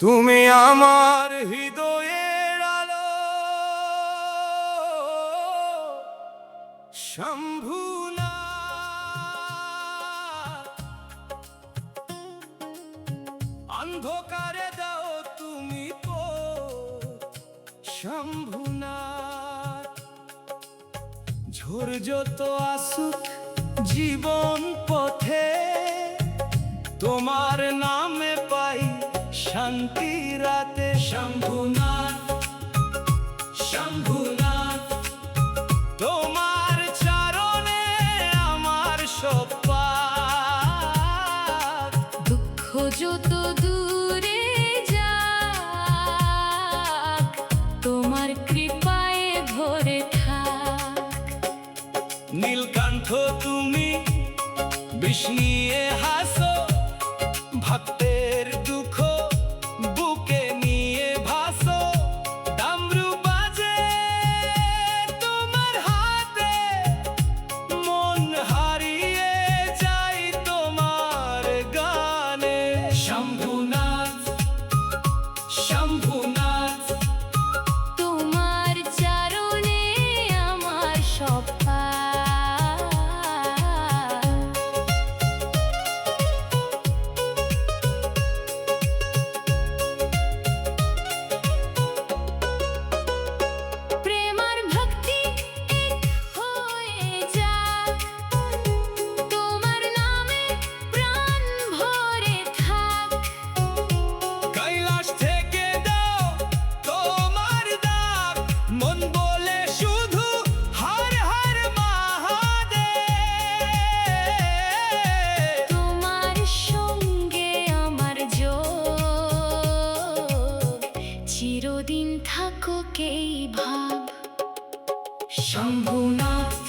তুমি আমার হৃদয়ের আলো শম্ভুনাথ, অন্ধকারে দাও তুমি পথ শম্ভুনাথ। ঝড় যত আসুক জীবন পথে, তোমার নামে পাই শান্তি রাতে। শম্ভুনাথ শম্ভুনাথ, তোমার চরণে আমার সব পাপ। দুঃখ যত দূরে যাক, তোমার কৃপায় ভরে থাক। নীলকণ্ঠ তুমি বিষ নিয়ে হাসো, ভক্তের দুঃখ বুকে নিয়ে ভাসো। ডামরু বাজে তোমার হাতে, মন হারিয়ে যাই তোমার গানে। শম্ভুনাথ শম্ভুনাথ, তোমার চরণে আমার সব পাপ। প্রেম আর ভক্তি এক হয়ে যাক, তোমার নামে প্রাণ ভরে থাক। কৈলাস থেকে দাও তোমার ডাক, মন বলে শুধু হর হর মহাদেব। তোমার সঙ্গে আমার যোগ, চিরদিন থাকুক এই ভাব। শম্ভুনাথ